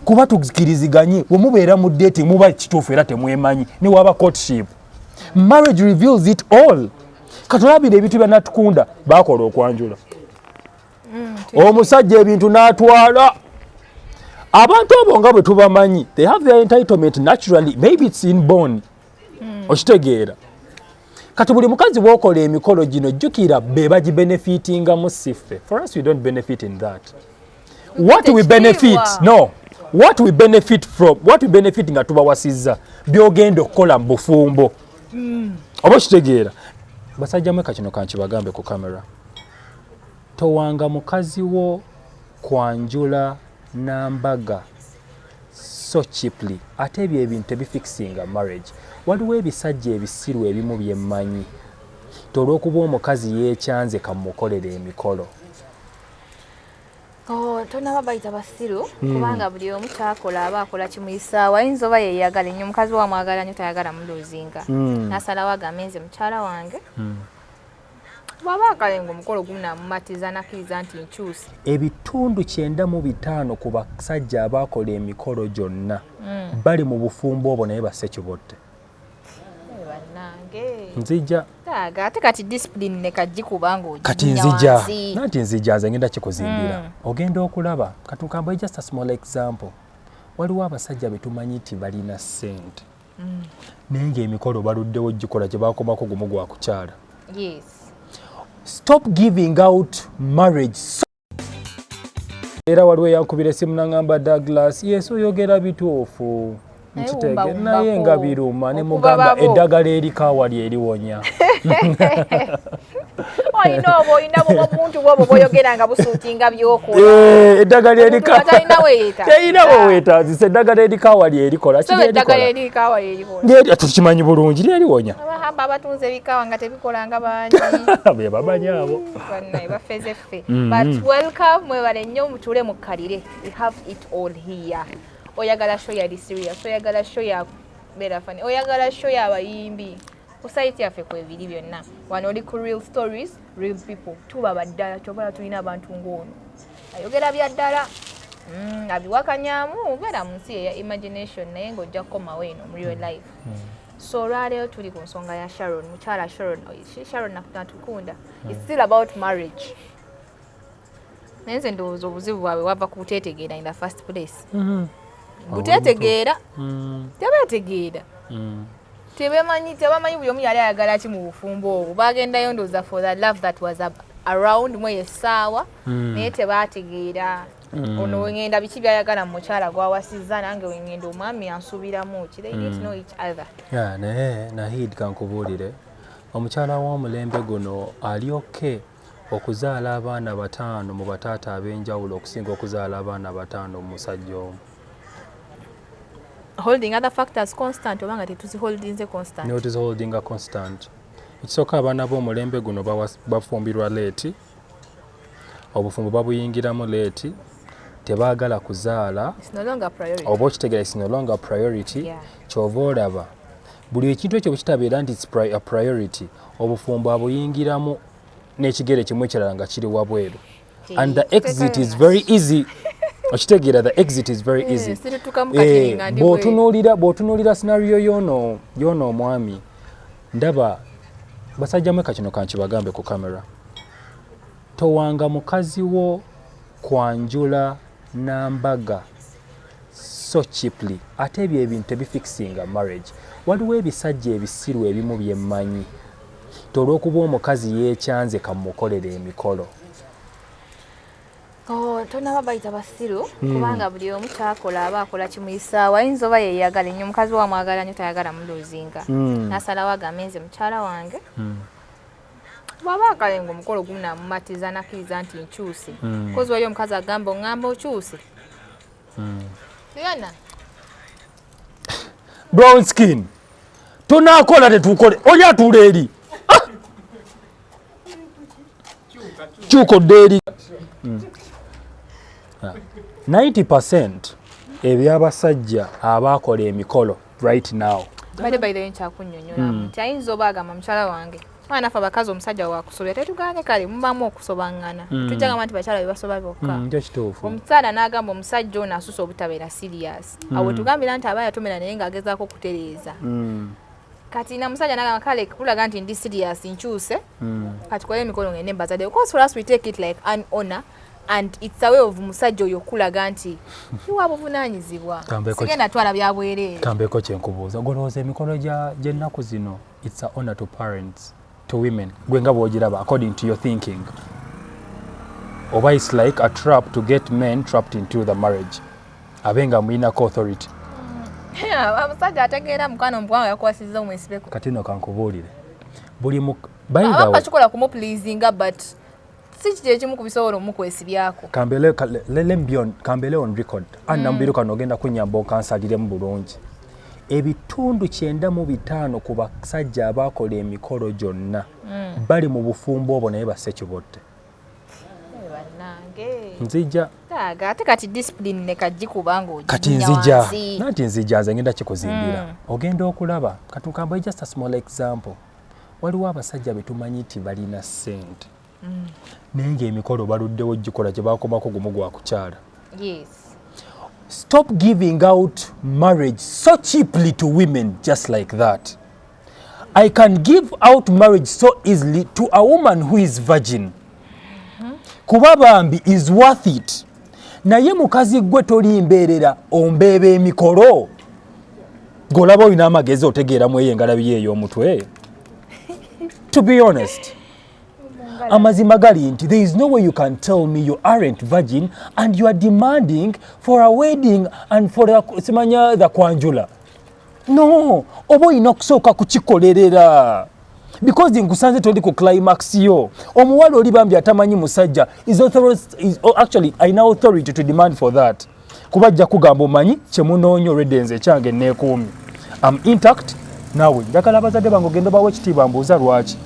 kuba tukiriziganye bwe mubeera mu dating muba kituufu era temwemanyi ne waba courtship. Marriage reveals it all. Katulabira ebintu bya Natukunda bakola okwanjula. Omusajja ebintu n'atwala. Abantu abo nga bwe tubamanyi, they have their entitlement naturally, maybe it's inborn. Okitegeera. Kati buli mukazi bw'okola emikolo gino jjukira be bagibenefitinga mu siffe. For us we don't benefit in that. What we benefit, no. What we benefit from, what we benefit nga tubawasizza byogenda okukola mu bufumbo. Oba okitegeera. Basajja mweka kino kankibagambe ku kamera. Towanga mukazi wo kwanjula nambaga so cheaply. Ate ebyo ebintu ebifixinga marriage. Waliwo ebisajja ebisiru ebimu byemmanyi. Olw'okuba omukazi yeekyanze kamukolera emikolo. Tonaba bayita basiru kubanga buli omu kyakola aba akola kimuyisaawa. Ayinza oba yeeyagala ennyo omukazi wa mwagala nnyo tayagala muluzinga. N'asalawo agambe nze mukyala wange. Bw'aba akalenga omukolo gumu n'amumatiza n'akkiriza nti nkyuse. Ebitundu 95 ku basajja abaakola emikolo gyonna bali mu bufumbo obwo naye bassekibotte. Nzija ate kati discipline ne kagikuba ng'oginya kati nzija nanti nzija nze ngenda kikuzimbira ogenda okulaba katukambe just a small example. Waliwo abasajja betumanyi nti balina ssente naye ng'emikolo baluddewo gikola gye baakomako gumu gwa kukyala. Yes. Stop giving out marriage. Era waliwo yankubira essimu n'angamba Douglas, yes oyogera bituufu. Ntitege naye nga biruma ne mugamba eddagala erikaawa lyeriwonya. Olina omuntu bw'obo boyogera nga busuutinga by'okola. Eddagala erikaawa terina weetaazisa eddagala erikaawa lyerikola. Eddagala erikaawa lyeriwonya. Tukimanyi bulungi lyeriwonya. Abahamba abatunze ebikaawa nga tebikola nga bangi. Be bamanyi abo. Bannaye bafeze ffe. But welcome mwebale nnyo mutule mukkalire. We have it all here. Oyagala show ya serious, oyagala show ya better funny, oyagala show ya abayimbi. Society yaffe kwebiri byonna. Wano oli ku real stories, real people. Tuba baddala kyobala tulina abantu ng'ono. Ayogera bya ddala. Abiwakanyaamu obeera mu nsi ya imagination naye ng'ojja kukomawo eno mu real life. So olwaleero tuli ku nsonga ya Sharon, mukyala Sharon Natukunda. It's still about marriage. Naye nze ndowooza obuzibu bwabwe wava ku buteetegeera in the first place. Buteetegeera tebeetegeera tebamanyi buli omu yali ayagala ki mu bufumbo obwo. Bagendayo ndowooza for the love that was around mu essaawa naye tebaategeera ono wengenda biki byayagala mu mukyala gwawasizza nange wengenda omwami ansuubiramu ki. They didn't know each other. Naye Nahid kankubuulire omukyala w'omulembe guno ali okay okuzaala abaana 5 mu bataata ab'enjawulo okusinga okuzaala abaana 5 mu musajja omu. Holding other factors constant obanga tetuzi holding constant. No, it is holding a constant. Ekisooka abaana b'omulembe guno bafumbirwa leeti, obufumbo babuyingiramu leeti, tebaagala kuzaala. It's no longer priority. Oba okitegeera it's no longer priority. Kyova olaba buli ekintu ekyo bwe kitabeera nti it's a priority, obufumbo abuyingiramu n'ekigere kimu ekirala nga kiri wabweru. And the exit is very easy. Okitegeera the exit is very easy. Bw'otunuulira scenario y'ono omwami ndaba basajja mweka kino kankibagambe ku kamera. Towanga mukazi wo kwanjula nambaga so cheaply. Ate ebyo ebintu ebifixinga marriage. Waliwo ebisajja ebisiru ebimu byemmanyi. Olw'okuba omukazi yeekyanze kamukolera emikolo. Tonaba bayita basiru kubanga buli omu kyakola aba akola kimuyisaawa. Ayinza oba yeeyagala ennyo omukazi wa mwagala nnyo tayagala muluzinga. N'asalawo agambe nze mukyala wange. Bw'aba akalenga omukolo gumu n'amumatiza n'akkiriza nti nkyuse. Kozi wali omukazi agamba oŋŋamba okyuse. Tuyana Brown skin. Tunaakola tetukole. Oli atuula eri. Kyukodde eri. 90% eby'abasajja abaakola emikolo right now. Bade by the way nkyakunnyonnyola nti ayinza oba agamba mukyala wange Mwana fa bakazi omusajja wa kusobya tetuganye kale mubamu okusobangana tujja gamba nti bakyala be basoba bokka omusaala n'agamba omusajja ono asusa obutabeera serious awo tugambira nti aba yatomera naye ng'agezaako okutereeza kati na musajja n'agamba kale kulaga nti ndi serious nkyuse kati tukole emikolo ngende mbazadde because for us we take it like an honor and it's a way of musajja oyo okulaga nti iwa buvunaanyizibwa sigenda twala byabwereere tambeko kyenkubuuza golowooza emikolo gy'ennaku zino it's a honor to parents to women gwe nga bw'ogiraba according to your thinking oba it's like a trap to get men trapped into the marriage abenga muyinako authority amusajja ategeera mukwano mukwango yakwasizza omwesibeku kati no kankubuulire buli abamba kikola kumupleasinga but si kiti ekimu ku bisobola omukwesibyako kambele on record annamubiro kano ogenda kunyamba okansaliremu bulungi ebitundu 95 ku basajja abaakola emikolo gyonna bali mu bufumbo obwo naye basekibodde nzija ate kati discipline ne kagikuba kati nzija nanti nzija nze ngenda kikuzimbira ogenda okulaba katukamba just a small example waliwo abasajja betumanyi nti balina ssente naye ng'emikolo baluddewo gikola gye baakomako gumu gwa kukyala. Stop giving out marriage so cheaply to women just like that. I can give out marriage so easily to a woman who is virgin. Kuba bambi is worth it. Naye mukazi gwe tolimbeerera ombeeba emikolo. Golaba olina amagezi otegeeramu ey'engalabi ye ey'omutwe. To be honest. Amazima gali nti there is no way you can tell me you aren't virgin and you are demanding for a wedding and for the kwanjula. No, obo ina kusooka kukikolerera. Because nkusanze toli ku climax yo. Omuwala oli bambi atamanyi musajja actually I know authority to demand for that. Kubajja kugamba omanyi kyemunoonyo redenze kyange neekuumi. I'm intact nawe njagala abazadde bange ogenda bawe ekitiibwa mbuuza lwaki.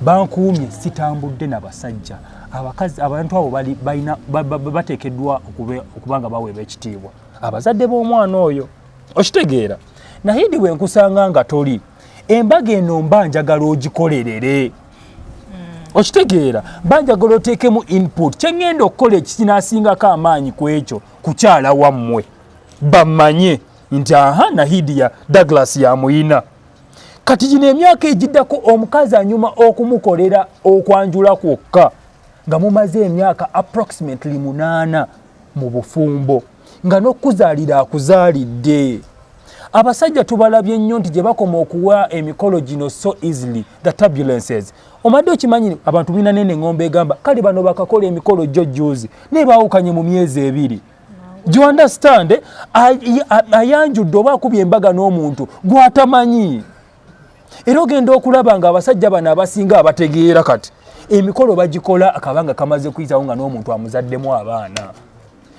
Bankuumye sitambudde n'abasajja abakazi abantu abo bateekeddwa okubanga baweebwa ekitiibwa abazadde b'omwana oyo okitegeera naye ndi bwe nkusanga nga toli embaga eno mba njagala ogikolerere okitegeera mba njagala oteekemu input kyengenda okukola ekisinaasingako amaanyi ku ekyo kukyala wammwe bamanye nti aha Nahidia Douglas yamuyina kati gino emyaka egiddako omukazi anyuma okumukolera okwanjula kwokka nga mumaze emyaka approximately 8 mu bufumbo nga n'okuzaalira akuzaalidde abasajja tubalabye nnyo nti gye bakoma okuwa emikolo gino so easily the turbulences omadde okimanyi abantu bina nene ngombe egamba kale bano bakakola emikolo jjo juzi naye baawukanye mu myezi 2 do you understand ayanjudde oba akubye embaga n'omuntu gwatamanyi era ogenda okulaba nga abasajja bano abasinga abategeera kati emikolo bagikola akabanga kamaze kuyitawo nga n'omuntu amuzaddemu abaana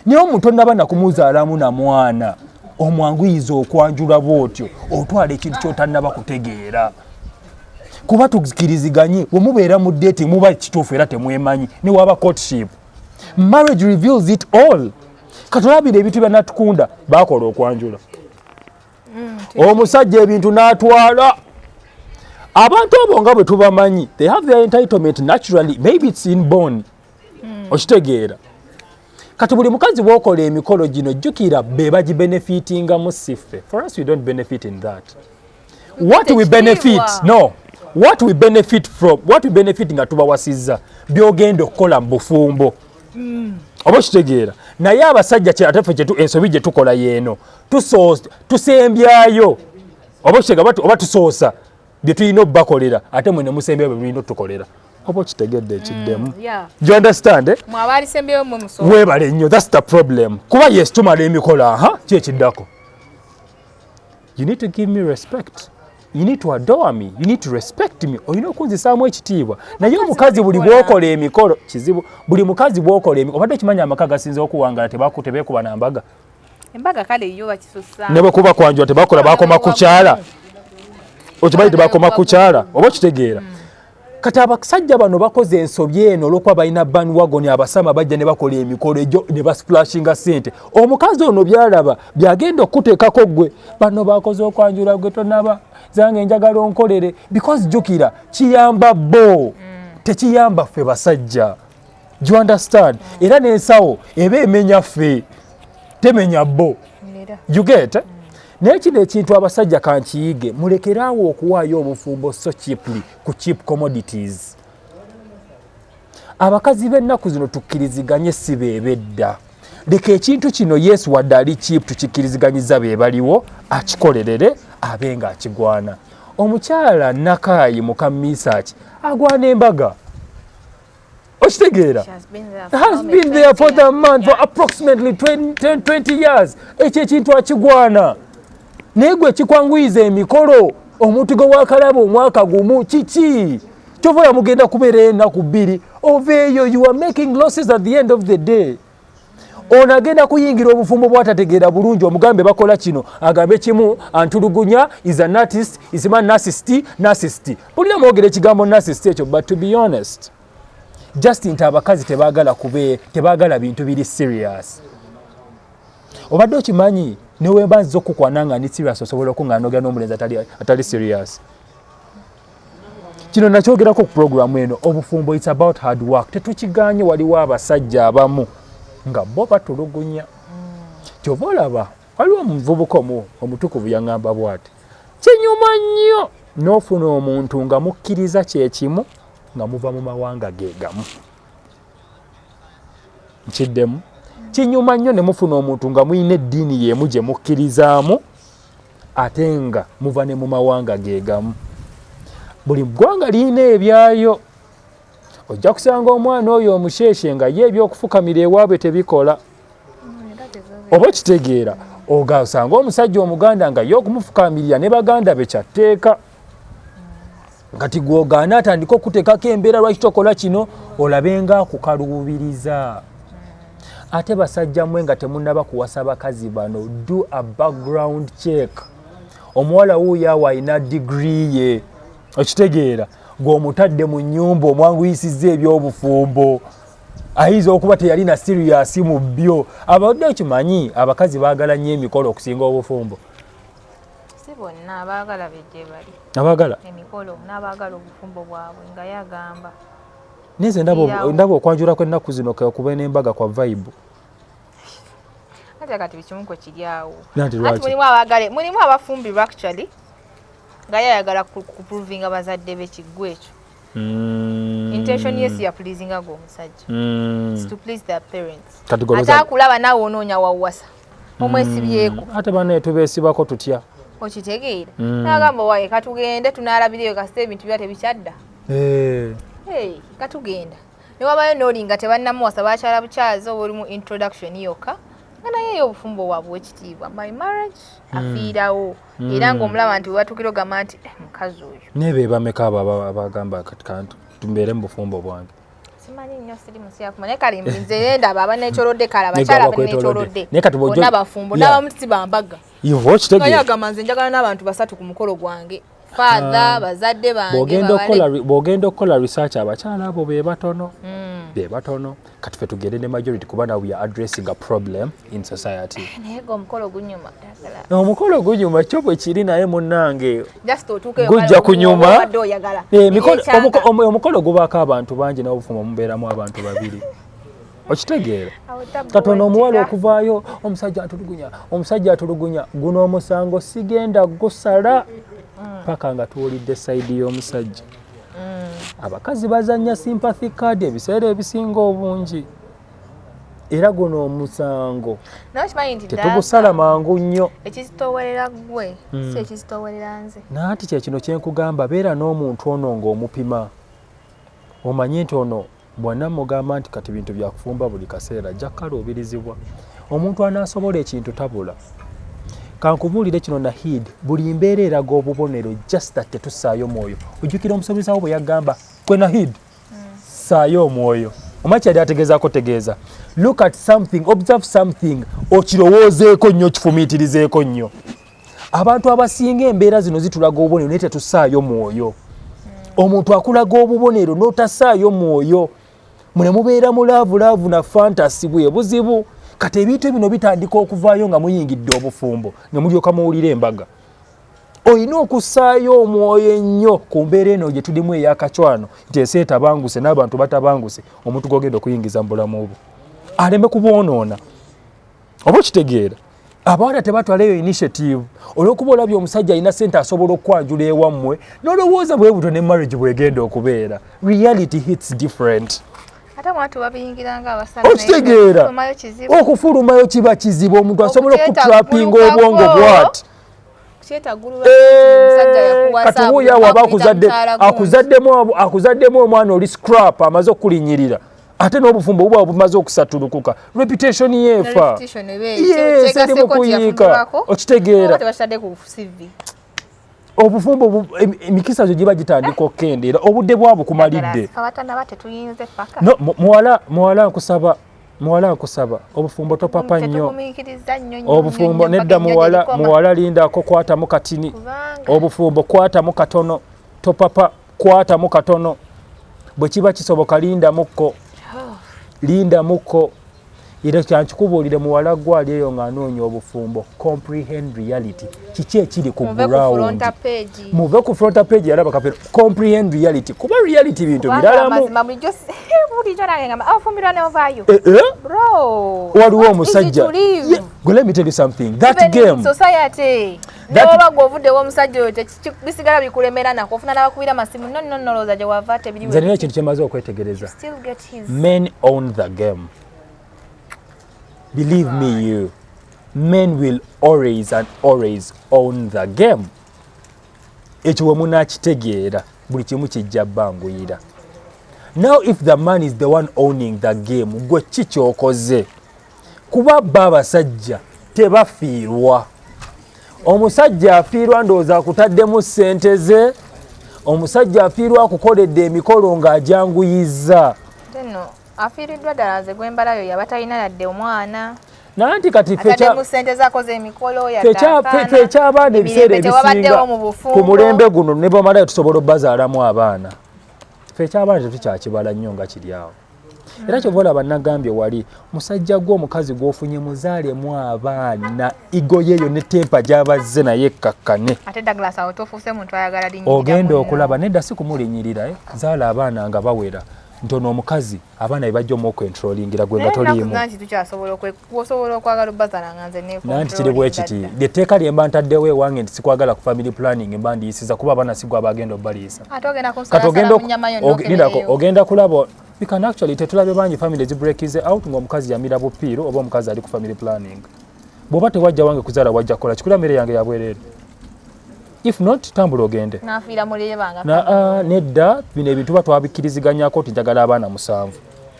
naye omuntu onnaba nakumuzaalamu na mwana omwanguyiza okwanjula bw'otyo otwala ekintu ky'otannaba kutegeera kuba tukiriziganye bwe mubeera mu date muba kituufu era temwemanyi ne waba courtship marriage reveals it all katulabira ebintu bya Natukunda baakola okwanjula omusajja ebintu n'atwala abantu abo nga bwe tubamanyi they have their entitlement naturally maybe it's inborn okitegeera kati buli mukazi bw'okola emikolo gino jjukira be bagibenefitinga mu siffe for us we don't benefit in that what we benefit nga tubawasizza byogenda okukola mu bufumbo oba okitegeera naye abasajja kyataffe ensobi gye tukola yeeno tusembyayo oba okitegeera oba tusoosa bye tulina obbakolera ate mwe ne musembyayo bye tulina otukolera oba okitegedde ekiddemu you understand weebale nnyo that's the problem kuba yes tumala emikola ki ekiddako you need to give me respect you need to adore me you need to respect me olina okunzisaamu ekitiibwa naye omukazi buli bw'okola emikolo kizibu buli mukazi bw'okola emikolo obadde okimanya amaka gasinze okuwangala tebeekuba na mbaga embaga kale yo bakisusa ne bwe kuba kwanjula tebakola bakoma ku kyala okimanyi tebakoma ku kyala oba okitegeera kati abasajja bano bakoze ensobye eno olwokuba balina bandwagon abasama bajja ne bakola emikolo egyo ne basplashinga ssente. Omukazi ono byalaba byagenda okuteekako gwe bano bakoze okwanjula gwe tonaba zange njagala onkolere because jjukira kiyamba bo tekiyamba ffe basajja. Do you understand? Era n'ensawo eba emenya ffe temenya bo. You get? Naye kino ekintu abasajja kankiyige mulekeraawo okuwaayo obufumbo so cheaply ku cheap commodities. Abakazi b'ennaku zino tukkiriziganye si beebedda. Leka ekintu kino Yesu wadde ali cheap tukikkiriziganyiza be baliwo akikolerere abe nga akigwana. Omukyala Nakaayi muka Misaaki agwana embaga. Okitegeera? Has been there for the month for approximately 20 years. Ekyo ekintu akigwana. Naye gwe kikwanguyiza emikolo omuntu gwe wakalaba omwaka gumu kiki? Kyova mugenda kubeera ennaku bbiri oveeyo you are making losses at the end of the day. Ono agenda kuyingira obufumbo bwatategeera bulungi omugambe bakola kino agambe kimu antulugunya is an artist is man narcissist. Bulina mwogera ekigambo narcissist ekyo but to be honest just nti abakazi tebaagala bintu biri serious. Obadde okimanyi newe nziza okukwana nga ni serious osobola okuŋŋaanogera n'omulenzi atali serious. Kino nakyogerako ku programu eno obufumbo it's about hard work. Tetukiganye waliwo abasajja abamu nga bo batulugunya. Kyova olaba waliwo omuvubuka omutukuvu yaŋŋamba bw'ati kinyuma nnyo n'ofuna omuntu nga mukkiriza kyekimu nga muva mu mawanga ge gamu. Nkiddemu kinyuma nnyo ne mufuna omuntu nga muyina eddiini y'emu gye mukkirizaamu ate nga muva ne mu mawanga ge gamu. Buli ggwanga lirina ebyayo. Ojja kusanga omwana oyo omusheshe nga ye ebyokufukamira ewaabwe tebikola. Oba okitegeera ogasanga omusajja omuganda nga ye okumufukamirira ne baganda be kyatteeka. Kati gwogaana atandika okuteekako embeera lwaki tokola kino olabe nga akukaluubiriza. Ate basajja mmwe nga temunnaba kuwasa bakazi bano do a background check. Omuwala wuuyo awo alina degree ye okitegeera ng'omutadde mu nnyumba omwanguyisizza ebyobufumbo ayinza okuba teyalina serious mu byo. Abadde okimanyi abakazi baagala nnyo emikolo okusinga obufumbo. Si bonna abaagala bejje bali abaagala emikolo n'abaagala obufumbo bwabwe nga yagamba. Neze ndaba okwanjula kw'ennaku zino kuba n'embaga kwa vibe. Kati bikimu ko kiri awo. Ati mulimu abafumbirwa actually nga yayagala kuprovinga bazadde b'ekiggwa ekyo. Intention yes ya pleasinga go omusajja. It's to please their parents. Ate akulaba nawe onoonya wawasa omwesibyeko. Ate bana tubeesibako tutya. Okitegeera. N'agamba waye katugende tunaalabiriyo kasite ebintu byate bikyadda. Katugenda. Ne wabayo n'olinga tebannamuwasa bakyala bukyazi oba oli mu introduction yokka. Nga naye obufumbo bwabwe ekitiibwa my marriage afiirawo. Era ng'omulaba nti webatukira ogamba nti mukazi oyo. Nebe bameka abagamba kati kantu tumbeere mu bufumbo bwange. Simanyi nnyo siri musi yakuma naye kale nze ndaba abaneekyolodde kale abakyala abaneekyolodde. Bonna bafumbo n'abamu si bambaga. Naye agamba nze njagala n'abantu basatu ku mukolo gwange. Father bazadde bange bw'ogenda okukola research abakyala abo be batono. Be batono kati ffe tugende ne majority kuba now we are addressing a problem in society. Naye omukolo gunyuma. Omukolo gunyuma kyo bwe kiri naye munnange gujja kunyuma. Omukolo gubaako abantu bangi n'obufumbo mubeeramu abantu babiri. Okitegeera katono omuwala okuvaayo omusajja atulugunya guno omusango sigenda gusala paka nga tuwulidde sayidi y'omusajja. Abakazi bazannya sympathy card ebiseera ebisinga obungi. Era guno omusango tetugusala mangu nnyo. Ekizitowerera gwe si ekizitowerera nze. Naati kyekino kyenkugamba beera n'omuntu ono ng'omupima. Omanye nti ono bwonna mugamba nti kati bintu byakufumba buli kaseera ajja kukaluubirizibwa. Omuntu anaasobola ekintu tabula. Kankubuulire kino Nahid buli mbeera eraga obubonero just that tetussaayo mwoyo. Ojjukira omusomesa wo bwe yagamba gwe Nahid ssaayo omwoyo. Omanyi kyali ategeezaako tegeeza. Look at something, observe something, okirowoozeeko nnyo kifumiitirizeeko nnyo. Abantu abasinga embeera zino zitulaga obubonero naye tetussaayo mwoyo. omuntu akulaga obubonero n'otasaayo mwoyo mune mubeera mu laavu na fantasy bwe buzibu kati ebintu bino bitandika okuvaayo nga muyingidde obufumbo ne mulyoka muwulira embaga olina okusaayo omwoyo ennyo ku mbeera eno gye tulimu ey'akacwano nti ensi etabanguse n'abantu batabanguse omuntu gw'ogenda okuyingiza mu bulamu obwo aleme kubwonoona oba okitegeera abawala tebatwalayo initiative olw'okuba olabye omusajja alina ssente asobola okwanjula ewammwe n'olowooza bwe buto ne marriage bwegenda okubeera reality hits different okitegeera okufulumayo kiba kizibu omuntu asobola okutrapinga obwongo bwati kati wuuya waba akuzaddemu omwana oli scrap amaze okulinyirira ate n'obufumbo buba bumaze okusatulukuka reputation yeefa seri mukuyiika okitegeera obufumbo emikisa gyo giba gitandika okukendeera obudde bwabo kumalidde muwala nkusaba obufumbo topapa nnyo obufumbo nedda muwala lindako kwatamu katini obufumbo kwatamu katono topapa kwatamu katono bwe kiba kisoboka linda mukko era kyankikubuulire muwala gwali eyo ng'anoonya obufumbo comprehend reality kiki ekiri ku ground muve ku fronta page yalaba kapero comprehend reality kuba reality bintu biralamu waliwo omusajja let me tell you something that game oba gw'ovuddewo omusajja oyo bisigala bikulemera nako ofuna n'abakubira masimu nonnolooza gye wava tebiri nze nina ekintu kyemaze okwetegereza men own the game. Believe me, you men will always and always own the game. Ekyo we munakitegeera buli kimu kijja bbanguyira. Now if the man is the one owning the game, gwe kikyokoze kuba abasajja tebafiirwa. Omusajja afiirwa ndowooza akutaddemu ssente ze, omusajja afiirwa akukoledde emikolo ng'ajanguyizza. Afiiriddwa ddala nze gwembalayo yaba talina yadde omwana nanti kati fekyabaana ebiseera ebisinga ku mulembe guno ne bamalayo tusobola obbazaalamu abaana fekyabaana tetukyakibala nnyo nga kiri awo era kyova olaba nagambye wali musajja gw'omukazi gw'ofunye muzaalemu abaana igoyeeyo ne tempa gy'abazze naye ekkakkane ogenda okulaba nedda si kumulinyirira zaala abaana nga bawera ntono omukazi abaana bebajja omukontrolingira gwe nga toliimu nanti kiri bwe kiti etteeka lyemba ntaddewo ewange nti sikwagala ku family planning emba ndiyisiza kuba abaana sigwa abagenda obbaliisa ogenda kulaba because actually tetulabe bangi family zibreakize out ng'omukazi yamira bupiiro oba omukazi ali ku family planning bw'oba tewajja wange kuzaala wajja kukola kikula mmere yange yabwereere if not tambula ogende nedda bino ebintu ba twabikkiriziganyako nti njagala abaana 7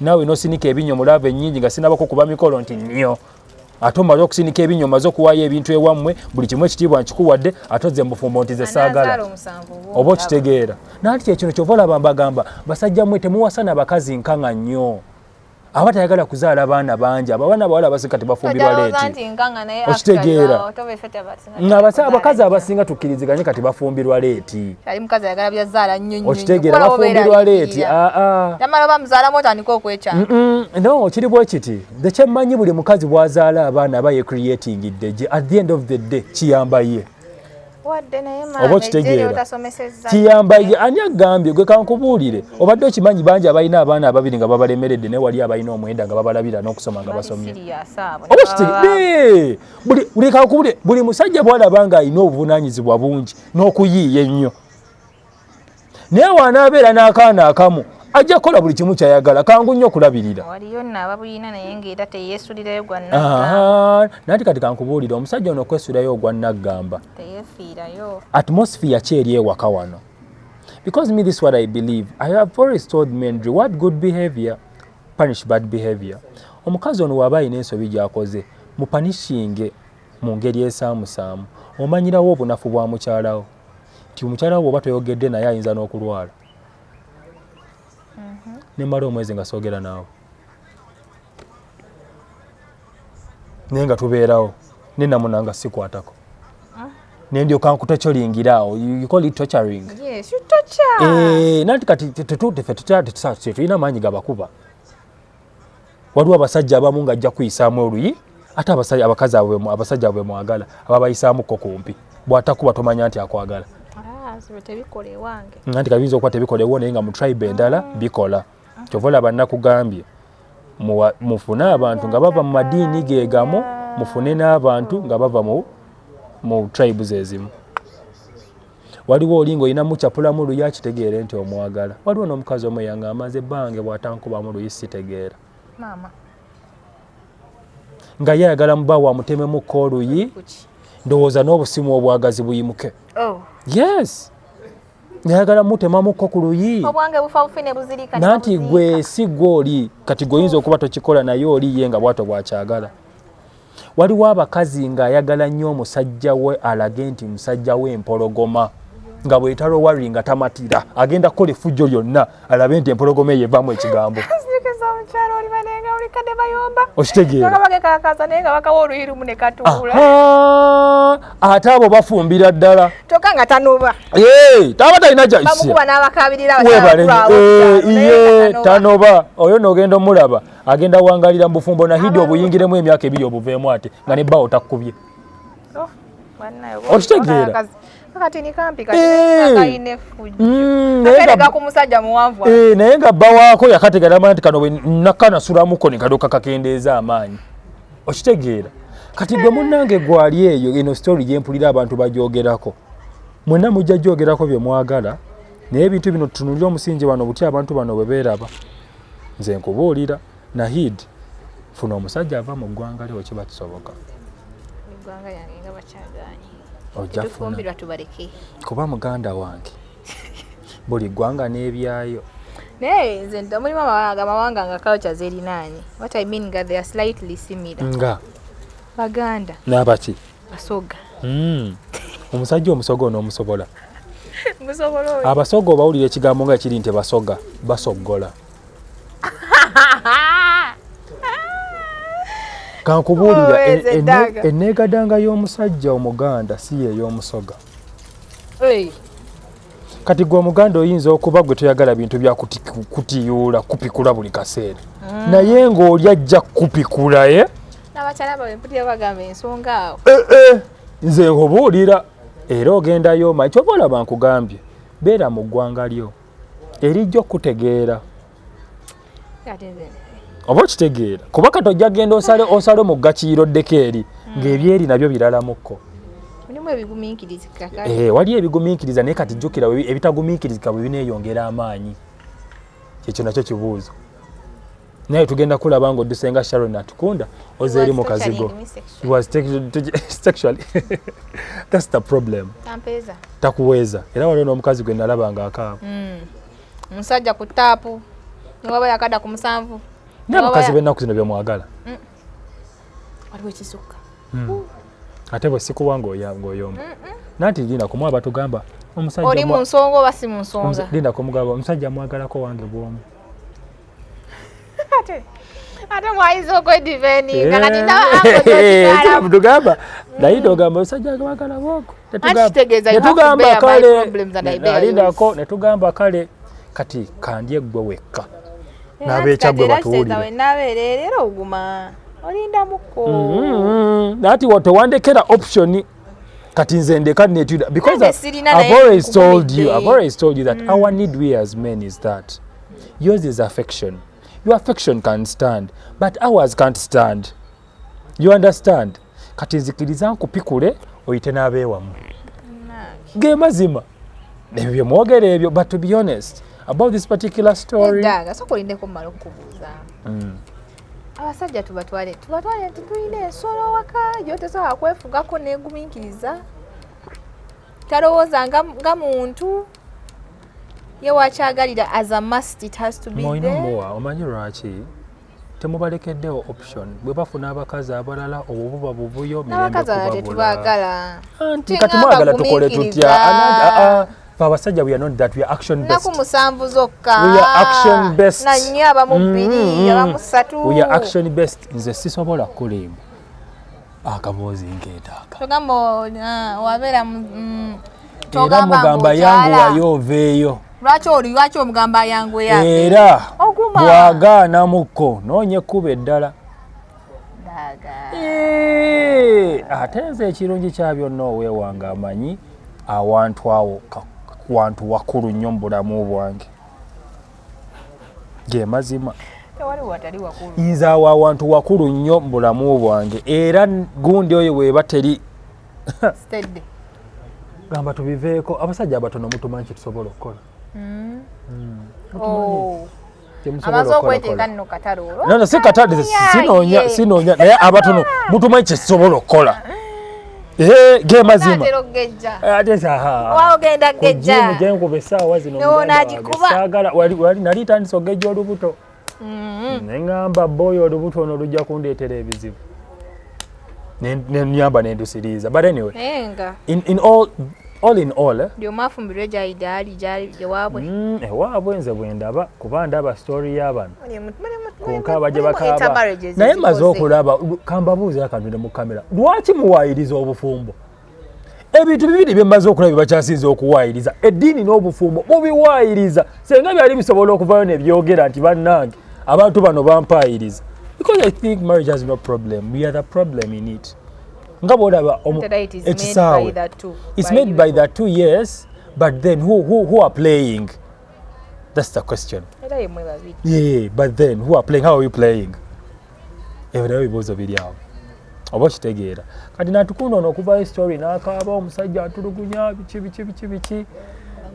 naawe nosinika ebinyo mulava ennyingi nga sinabako kuba mikolo nti nnyo ate omaze okusinika ebinyo omaze okuwaayo ebintu ewammwe buli kimu ekitiibwa nkikuwadde ate ozze mubufumbo nti ze saagala oba okitegeera nanti kyekino kyova olaba mbagamba basajja mmwe temuwasana bakazi nkaŋŋa nnyo aba tayagala kuzaala baana bangi abaana bawala abasinga tebafumbirwa leeti okitegeera abakazi abasinga tukkiriziganye kati bafumbirwa leeti okitegeera bafumbirwa leeti no kiri bwe kiti kyemmanyi buli mukazi bw'azaala abaana aba yecreatingidde gye at the end of the day kiyamba ye oba okitegeera kiyamba ye ani agambye gwe kankubuulire obadde okimanyi bangi abalina abaana ababiri nga babalemeredde naye wali abalina omwenda nga babalabira n'okusoma nga basomye oba okitegeera buli musajja bw'alaba nga alina obuvunaanyizibwa bungi n'okuyiiya ennyo naye waanaabeera n'akaana akamu ajja kukola buli kimu kyayagala kangu nnyo okulabirira nanti kati kankubuulira omusajja ono okwesuulayo ogwa naggamba atmosphere ki eri ewaka wano because me this what I believe I have always told men reward good behavior punish bad behavior omukazi ono waba alina ensobi gy'akoze mupanishinge mu ngeri esaamusaamu omanyirawo obunafu bwa mukyalawo nti omukyalawo oba toyogedde naye ayinza n'okulwala nemala omwezi nga soogera naawe naye nga tubeerawo nenamunanga sikwatako nendyoka nkutochoringirawo, you call it torturing. Yes, you torture. Nanti kati tetulina maanyi gabakuba. Waliwo abasajja abamu ng'ajja kuyisaamu oluyi ate abasajja abwe mwagala ababayisaamuko kumpi bw'atakuba tomanya nti akwagala. Tebikola ewange. Nanti kabiyinza okuba tebikola ewo naye nga mu tribe endala bikola. Kyova olaba nakugambye mufune abantu nga bava mu madiini geegamu, mufune n'abantu nga bava mu tribes ezimu. Waliwo oli ng'olinamu kyapulamu luyi akitegeere nti omwagala. Waliwo n'omukazi omu yanga amaze ebbanga bw'atankubamu luyi sitegeera. Maama. Nga ye ayagala mubawa amutememukko oluyi, ndowooza n'obusimu obwagazi buyimuke. Yes. Nayagala mutemamukko ku luyi. Obwange bufa bufine buzirika. Nanti gwe si gw'oli kati goyinza okuba tokikola naye oli ye nga bwato bwakyagala. Waliwo abakazi ng'ayagala nnyo omusajja we alage nti musajja we empologoma nga bwetalo wali nga tamatira agenda kukola effujjo lyonna alabe nti empologoma eyo evaamu ekigambo. Okitegeera ate abo bafumbira ddala toka tanoba taba talina tanoba oyo n'ogenda omulaba agenda wangalira mu bufumbo nahidi obuyingiremu emyaka ebiri obuveemu ate nga ne bbawo takkubye. Okitegeera naye nga bba waako yakategerama nti kano bwe nakanasulamuko ne kadoka kakendeeza amaanyi. Okitegeera kati gwe munnange gwali eyo eno story gyempulira abantu bagyogerako mwenna mujja gyogerako bye mwagala naye ebintu bino tutunulira omusingi wano butya abantu bano bwe beeraba. Nze nkubuulira Nahid funa omusajja ava mu ggwanga lyo kiba kisoboka. Eggwanga yange nga bakyagaanye. Ojja kufumbirwa tubaleke. Kuba muganda wange buli ggwanga n'ebyayo. Naye nze mulimu amawanga nga cultures erinaanye. What I mean nga they are slightly similar. Nga Baganda. N'abaki? Basoga. Omusajja omusoga onoomusobola. Musobola oyo. Abasoga obawulira ekigambo nga kiri nti basoga basoggola. Kankubuulira enneegadanga y'omusajja omuganda si y'ey'omusoga. Kati gwe omuganda oyinza okuba gwe toyagala bintu bya kutiyuula kupikula buli kaseera naye ng'oli ajja kupikula n'abakyala bawe mpulira bagamba ensonga awo. Nze nkubuulira era ogendayo omanyi kyova olaba nkugambye beera mu ggwanga lyo erijja okutegeera oba okitegeera kuba kati ojja genda osale mu gakiiro ddeko eri ng'ebyeri nabyo biralamukko. Waliyo ebigumiikiriza naye kati jjukira ebitagumiikirizika bwe bineeyongera amaanyi. Ekyo nakyo kibuuzo. Naye tugenda kulaba ng'oddusenga Sharon Natukunda oze eri mu kazigo. He was sexually. That's the problem. Takuweeza. Era waliwo n'omukazi gwe nalaba ng'akaaba. Omusajja ku taapu niwaba yakadda ku 7. N'abakazi b'ennaku zino bye mwagala. Waliwo ekisukka. Ate bwe sikuwa ng'oyomba. Nanti Linda kumwa batugamba omusajja oli mu nsonga oba si mu nsonga. Linda kumugamba omusajja mwagalako wange bwomu. Ate mwayiza okwediveninga kati tugamba naye ogamba omusajja mwagala bwoko. Netugamba kale kati kandye gwe wekka. N'abeekyagwe batuwulire. Nabeerera oguma. Olinda muko. Nati tewandekera option kati nze ndeka netuda because I've always told you that our need we as men is that yours is affection. Your affection can stand but ours can't stand. You understand? Kati nzikiriza nkupikule oyite n'abeewamu. Ge mazima. Nebyo mwogera ebyo but to be honest about this particular story. Daga sokolindeko mmala okubuuza. Abasajja tubatwale tulina ensolo waka gyotesobola kwefugako neegumiikiriza talowooza nga muntu ye wakyagalira as a must it has to be there. Mowa omanyi lwaki temubalekeddewo option bwe bafuna abakazi abalala obwo buba buvuyo n'abakazi tetubaagala anti kati mwagala tukole tutya abasajja we are not that we are action based. Naku 7 zokka. We are action based. Na nnyaba mu 2 abamu 3. We are action based. Nze sisobola kulimba. akaboozi nkeetaaga togamba wabeera era mugamba yangu wayooveeyo lwaki omugamba yangu yabe era bwagaanamukko noonye ekkuba eddala ate nze ekirungi kya byonna oweewanga amanyi awantu awo wantu wakulu nnyo mu bulamu bwange ge mazima nze awo awantu wakulu nnyo mu bulamu bwange era gundi oyo weeba teri gamba tubiveeko abasajja abatono mutumanyi kyetusobola okukola amaze okweteeka nno katale olwo no si katale sinoonya naye abatono mutumanyi kyetusobola okukola ge mazima ogenda gejja jenkuba essaawa zino saagala nali tandisa ogejja olubuto neŋŋamba boyo olubuto ono lujja kundeetera ebizibu nenyamba nendusiriiza but anyway all in all ndiomafumbirwe gyawaabwe ewaabwe nze bwe ndaba kuba ndaba story y'abano kunkaaba gye bakaaba naye maze okulaba kambabuuza akanwire mu kamera lwaki muwaayiriza obufumbo ebintu bibiri bye mmaze okulaba bye-bakyasinze okuwaayiriza eddiini n'obufumbo mubiwaayiriza senga byali bisobola okuvaayo ne byogera nti bannange abantu bano bampaayiriza because I think marriage has no problem we are the problem in it nga bwolaba ekisaawe it's made by the two yes but then who are playing that's the question yeah but then who are playing how are we playing ebyo nabyo bibuuzo biri awo oba okitegeera kati Natukunda ono okuvayo story n'akaaba omusajja atulugunya biki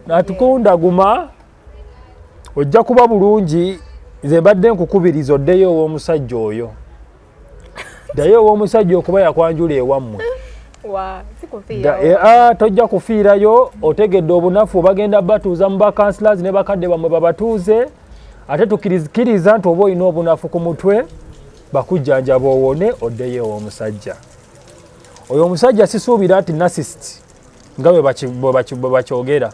Natukunda guma ojja kuba bulungi nze mbadde nkukubiriza oddeyo ow'omusajja oyo ddayo ow'omusajja okuba yakwanjula ewammwe tojja kufiirayo otegedde obunafu obagenda batuuza mu bakansilas ne bakadde bammwe babatuuze ate tukkiriza nti oba olina obunafu ku mutwe bakujjanjaba owone oddeyo ow'omusajja oyo omusajja sisuubira nti narcissist nga bwe bakyogera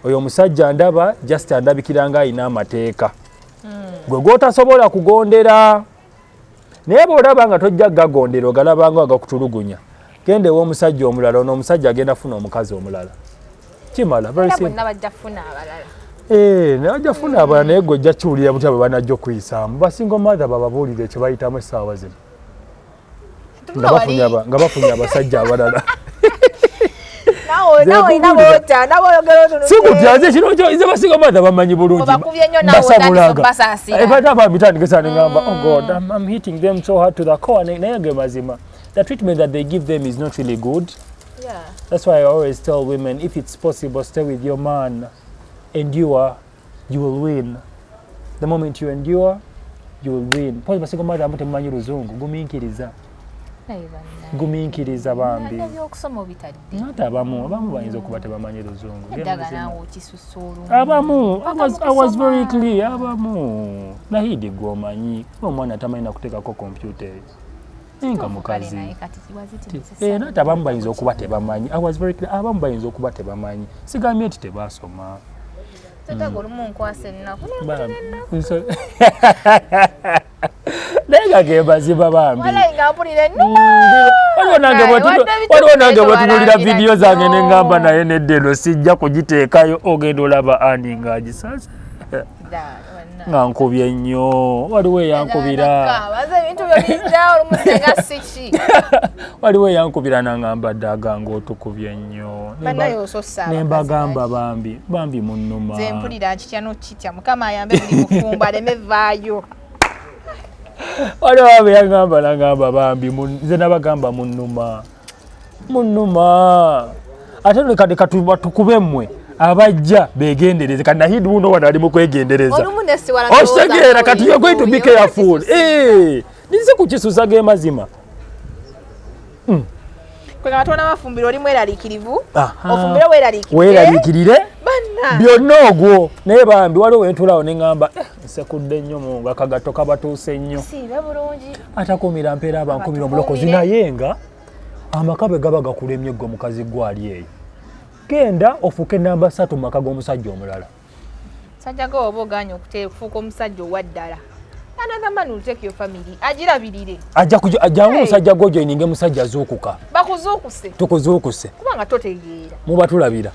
oyo omusajja ndaba just andabikira nga alina amateeka gwe gw'otasobola kugondera naye bw'olaba nga tojja gagondera ogalabanga agakutulugunya genda ew'omusajja omulala ono omusajja agenda funa omukazi omulala kimala nabajja funa abalala naye gwe ojja kiwulira butya bwe banajja okuyisaamu basinga mother bababuulire ekyo bayitamu essaawa zino nga bafunye abasajja abalala sikutyaze kino nze basinga mother bamanyi bulungi basabulaga bata bambitandikisa neŋŋamba oh god I'm hitting them so hard to the core naye ge mazima the treatment that they give them is not really good. Yeah. That's why I always tell women, if it's possible, stay with your man. Endure, you will win. The moment you endure, you will win. Pause basiko mada mute mmanyi luzungu gumiikiriza. Gumiikiriza bambi. Nata abamu bayinza okuba tebamanyi luzungu. Abamu I was very clear abamu. Nahidi gwomanyi omwana tamanyi nakuteekako computer. Enga mukazi nati abamu bayinza okuba tebamanyi I was very clear abamu bayinza okuba tebamanyi sigambye nti tebasoma naye nga ge baziba bambi waliwo nange bwetunulira vidiyo zange neŋŋamba naye nedde eno sijja kugiteekayo ogenda olaba ani nga agisase nga nkubye nnyo waliwo eyankubira waliwo eyankubira naŋŋamba dde aganga otukubye nnyo nembagamba bambi munnuma waliwo abe yaŋŋamba naŋŋamba bambi nze nabagamba munnuma ate kati katukube mmwe abajja begendereze kati nahidi uno wana ali mu kwegendereza okitegeera kati you're going to be careful nize kukisusa ge mazima kwega batona bafumbira oli mweraliikirivu ofumbire weeraliikirire byonna ogwo naye bambi waliwo wentulawo neŋŋamba nsekudde nnyo mu akagato kabatuuse nnyo atakumira mpeera abankumira omulokozi naye nga amaka bwe gaba gakulemye gwe mukazi gwali eyo genda ofuuke namba 3 maka g'omusajja omulala sajja go oba oganya okufuuka omusajja owaddala another man will take your family agirabirire ajjangu musajja gwo joininge musajja azuukuka bakuzuukuse tukuzuukuse kubanga totegeera muba tulabira